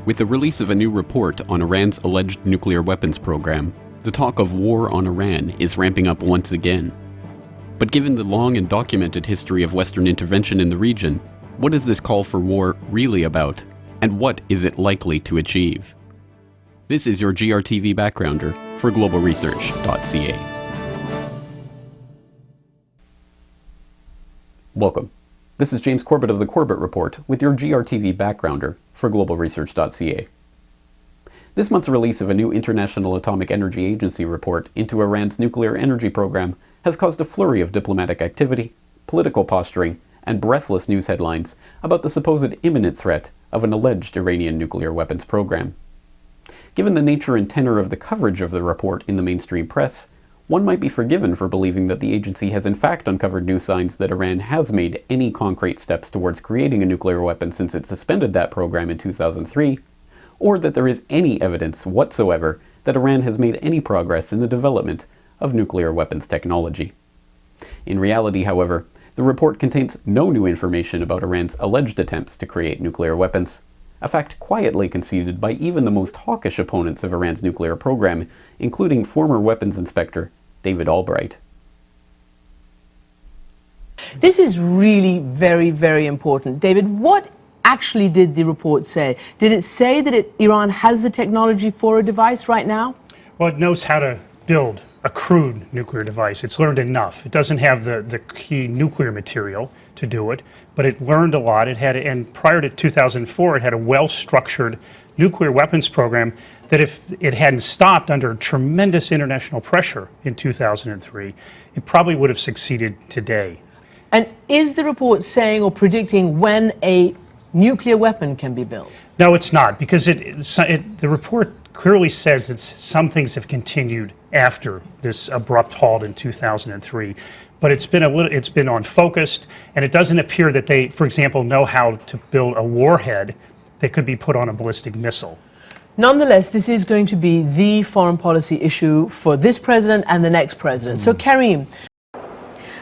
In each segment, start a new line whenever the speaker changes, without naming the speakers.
With the release of a new report on Iran's alleged nuclear weapons program, the talk of war on Iran is ramping up once again. But given the long and documented history of Western intervention in the region, what is this call for war really about, and what is it likely to achieve? This is your GRTV Backgrounder for globalresearch.ca. Welcome. This is James Corbett of the Corbett Report with your GRTV Backgrounder for globalresearch.ca. This month's release of a new International Atomic Energy Agency report into Iran's nuclear energy program has caused a flurry of diplomatic activity, political posturing, and breathless news headlines about the supposed imminent threat of an alleged Iranian nuclear weapons program. Given the nature and tenor of the coverage of the report in the mainstream press, one might be forgiven for believing that the agency has in fact uncovered new signs that Iran has made any concrete steps towards creating a nuclear weapon since it suspended that program in 2003, or that there is any evidence whatsoever that Iran has made any progress in the development of nuclear weapons technology. In reality, however, the report contains no new information about Iran's alleged attempts to create nuclear weapons, a fact quietly conceded by even the most hawkish opponents of Iran's nuclear program, including former weapons inspector David Albright.
This is really very, very important. David, what actually did the report say? Did it say that Iran has the technology for a device right now?
Well, it knows how to build a crude nuclear device. It's learned enough. It doesn't have the key nuclear material to do it, but it learned a lot. It had, and prior to 2004, it had a well-structured nuclear weapons program that if it hadn't stopped under tremendous international pressure in 2003, it probably would have succeeded today.
And is the report saying or predicting when a nuclear weapon can be built?
No, it's not, because the report clearly says that some things have continued after this abrupt halt in 2003. But it's been unfocused, and it doesn't appear that they, for example, know how to build a warhead that could be put on a ballistic missile.
Nonetheless, this is going to be the foreign policy issue for this president and the next president. So, Karim.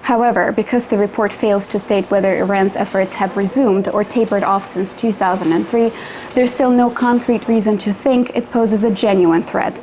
However, because the report fails to state whether Iran's efforts have resumed or tapered off since 2003, there's still no concrete reason to think it poses a genuine threat.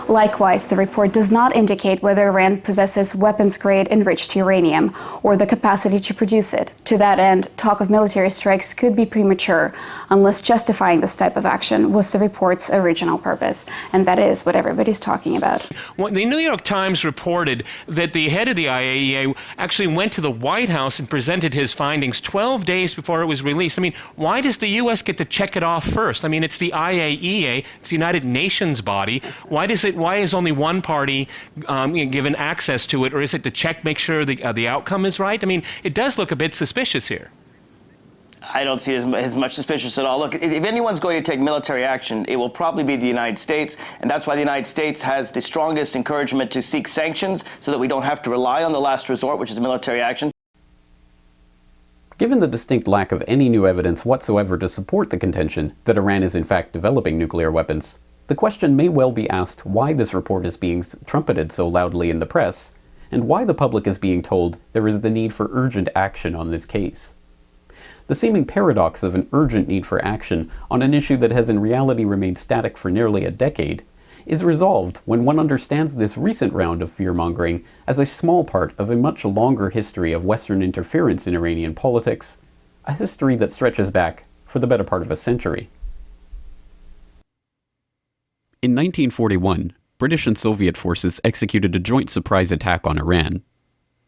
Likewise, the report does not indicate whether Iran possesses weapons-grade enriched uranium or the capacity to produce it. To that end, talk of military strikes could be premature unless justifying this type of action was the report's original purpose. And that is what everybody's talking about.
Well, the New York Times reported that the head of the IAEA actually went to the White House and presented his findings 12 days before it was released. I mean, why does the U.S. get to check it off first? I mean, it's the IAEA, it's the United Nations body. Why is only one party given access to it, or is it to check, make sure the outcome is right? I mean, it does look a bit suspicious here.
I don't see it as much suspicious at all. Look, if anyone's going to take military action, it will probably be the United States, and that's why the United States has the strongest encouragement to seek sanctions so that we don't have to rely on the last resort, which is military action.
Given the distinct lack of any new evidence whatsoever to support the contention that Iran is in fact developing nuclear weapons, the question may well be asked why this report is being trumpeted so loudly in the press, and why the public is being told there is the need for urgent action on this case. The seeming paradox of an urgent need for action on an issue that has in reality remained static for nearly a decade is resolved when one understands this recent round of fear-mongering as a small part of a much longer history of Western interference in Iranian politics, a history that stretches back for the better part of a century. In 1941, British and Soviet forces executed a joint surprise attack on Iran.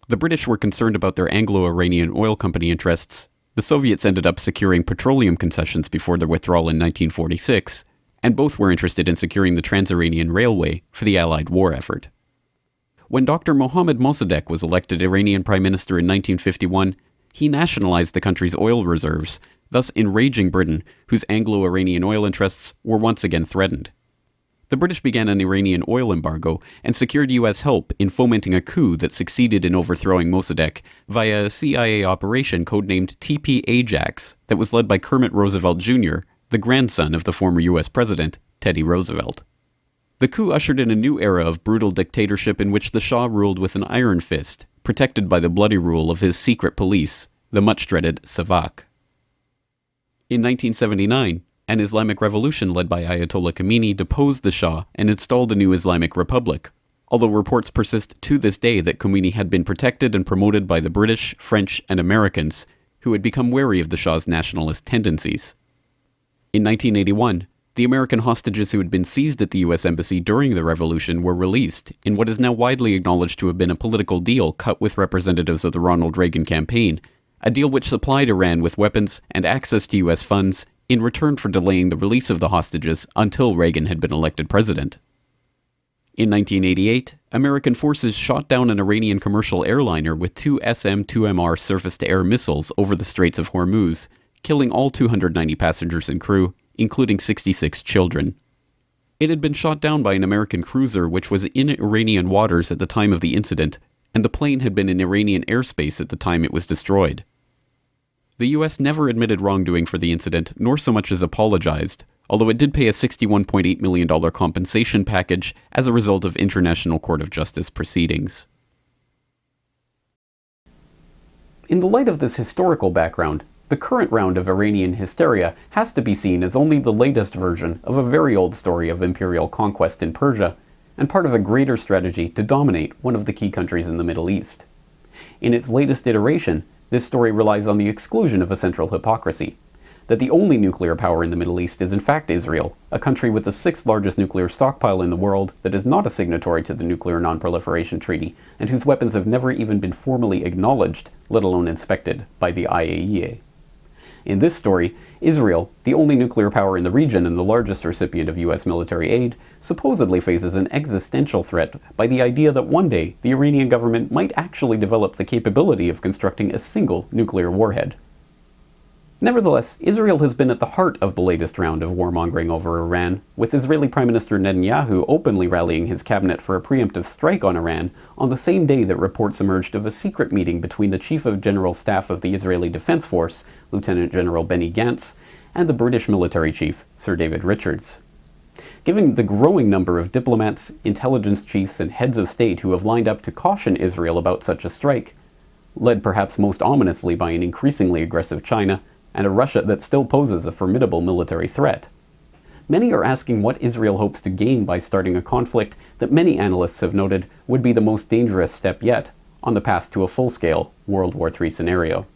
The British were concerned about their Anglo-Iranian oil company interests. The Soviets ended up securing petroleum concessions before their withdrawal in 1946, and both were interested in securing the Trans-Iranian Railway for the Allied war effort. When Dr. Mohammad Mossadegh was elected Iranian Prime Minister in 1951, he nationalized the country's oil reserves, thus enraging Britain, whose Anglo-Iranian oil interests were once again threatened. The British began an Iranian oil embargo and secured U.S. help in fomenting a coup that succeeded in overthrowing Mossadegh via a CIA operation codenamed TP Ajax that was led by Kermit Roosevelt Jr., the grandson of the former U.S. President, Teddy Roosevelt. The coup ushered in a new era of brutal dictatorship in which the Shah ruled with an iron fist, protected by the bloody rule of his secret police, the much-dreaded Savak. In 1979, an Islamic revolution led by Ayatollah Khomeini deposed the Shah and installed a new Islamic republic, although reports persist to this day that Khomeini had been protected and promoted by the British, French, and Americans, who had become wary of the Shah's nationalist tendencies. In 1981, the American hostages who had been seized at the U.S. Embassy during the revolution were released in what is now widely acknowledged to have been a political deal cut with representatives of the Ronald Reagan campaign, a deal which supplied Iran with weapons and access to U.S. funds in return for delaying the release of the hostages until Reagan had been elected president. In 1988, American forces shot down an Iranian commercial airliner with two SM-2MR surface-to-air missiles over the Straits of Hormuz, killing all 290 passengers and crew, including 66 children. It had been shot down by an American cruiser which was in Iranian waters at the time of the incident, and the plane had been in Iranian airspace at the time it was destroyed. The U.S. never admitted wrongdoing for the incident, nor so much as apologized, although it did pay a $61.8 million compensation package as a result of International Court of Justice proceedings. In the light of this historical background, the current round of Iranian hysteria has to be seen as only the latest version of a very old story of imperial conquest in Persia, and part of a greater strategy to dominate one of the key countries in the Middle East. In its latest iteration, this story relies on the exclusion of a central hypocrisy, that the only nuclear power in the Middle East is in fact Israel, a country with the sixth largest nuclear stockpile in the world that is not a signatory to the Nuclear Non-Proliferation Treaty, and whose weapons have never even been formally acknowledged, let alone inspected, by the IAEA. In this story, Israel, the only nuclear power in the region and the largest recipient of US military aid, supposedly faces an existential threat by the idea that one day the Iranian government might actually develop the capability of constructing a single nuclear warhead. Nevertheless, Israel has been at the heart of the latest round of warmongering over Iran, with Israeli Prime Minister Netanyahu openly rallying his cabinet for a preemptive strike on Iran on the same day that reports emerged of a secret meeting between the Chief of General Staff of the Israeli Defense Force, Lieutenant General Benny Gantz, and the British military chief, Sir David Richards. Given the growing number of diplomats, intelligence chiefs, and heads of state who have lined up to caution Israel about such a strike, led perhaps most ominously by an increasingly aggressive China, and a Russia that still poses a formidable military threat, many are asking what Israel hopes to gain by starting a conflict that many analysts have noted would be the most dangerous step yet on the path to a full-scale World War III scenario.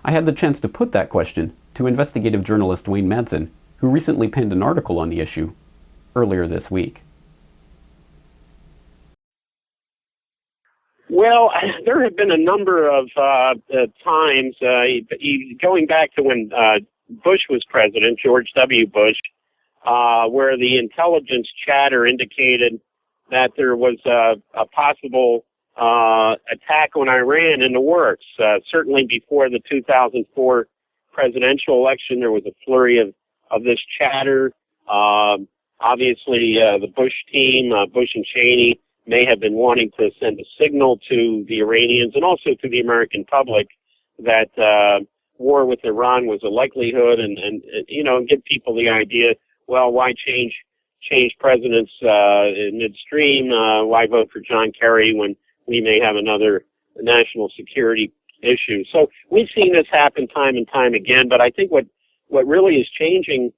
I had the chance to put that question to investigative journalist Wayne Madsen, who recently penned an article on the issue earlier this week.
Well, there have been a number of times, going back to when Bush was president, George W. Bush, where the intelligence chatter indicated that there was a possible attack on Iran in the works. Certainly before the 2004 presidential election, there was a flurry of this chatter. Obviously, the Bush team, Bush and Cheney, may have been wanting to send a signal to the Iranians and also to the American public that war with Iran was a likelihood, and give people the idea, well, why change presidents in midstream? Why vote for John Kerry when we may have another national security issue? So we've seen this happen time and time again, but I think what really is changing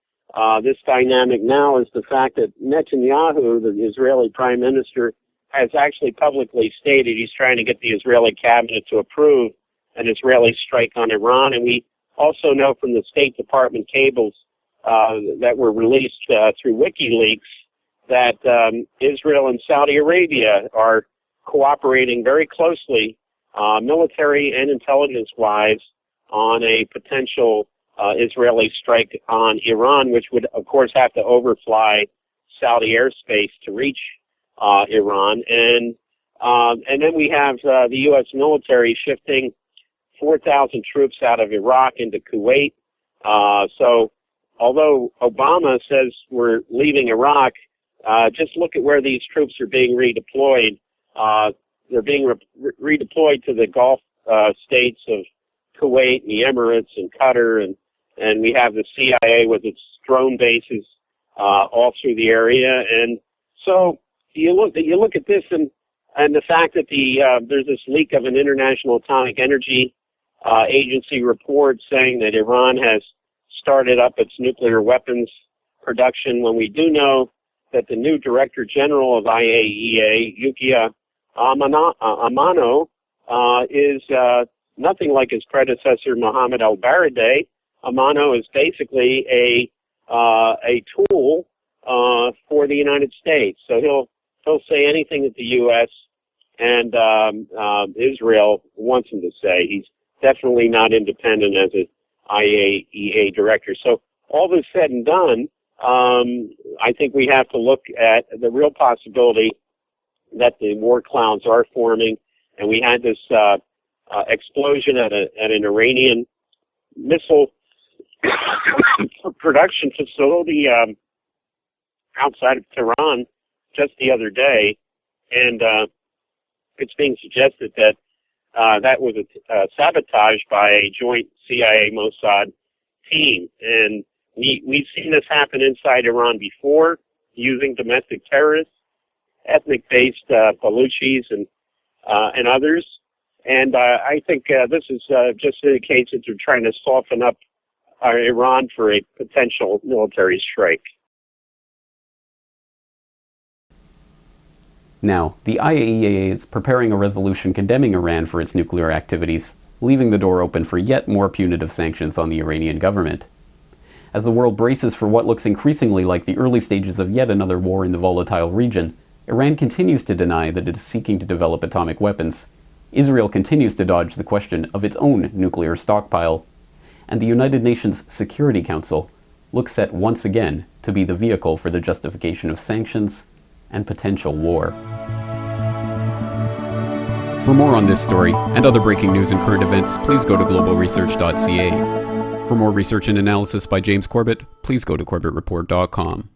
this dynamic now is the fact that Netanyahu, the Israeli prime minister, has actually publicly stated he's trying to get the Israeli cabinet to approve an Israeli strike on Iran. And we also know from the State Department cables that were released through WikiLeaks that Israel and Saudi Arabia are cooperating very closely, military and intelligence-wise, on a potential Israeli strike on Iran, which would, of course, have to overfly Saudi airspace to reach Iran. And then we have the U.S. military shifting 4,000 troops out of Iraq into Kuwait. So although Obama says we're leaving Iraq, just look at where these troops are being redeployed. They're being redeployed to the Gulf states of Kuwait and the Emirates and Qatar, and we have the CIA with its drone bases all through the area. And so you look at this and the fact that there's this leak of an International Atomic Energy Agency report saying that Iran has started up its nuclear weapons production, when we do know that the new Director General of IAEA, Yukiya Amano, is nothing like his predecessor, Mohammed Al-Baradei. Amano is basically a tool for the United States. So he'll say anything that the U.S. and Israel wants him to say. He's definitely not independent as an IAEA director. So all this said and done, I think we have to look at the real possibility that the war clouds are forming, and we had this explosion at an Iranian missile production facility outside of Tehran just the other day, and it's being suggested that that was a sabotage by a joint CIA-Mossad team. And we've seen this happen inside Iran before, using domestic terrorists, ethnic-based Baluchis and others. And I think this is just indicates that they're trying to soften up Iran for a potential military strike.
Now, the IAEA is preparing a resolution condemning Iran for its nuclear activities, leaving the door open for yet more punitive sanctions on the Iranian government. As the world braces for what looks increasingly like the early stages of yet another war in the volatile region, Iran continues to deny that it is seeking to develop atomic weapons. Israel continues to dodge the question of its own nuclear stockpile. And the United Nations Security Council looks set once again to be the vehicle for the justification of sanctions and potential war. For more on this story and other breaking news and current events, please go to globalresearch.ca. For more research and analysis by James Corbett, please go to corbettreport.com.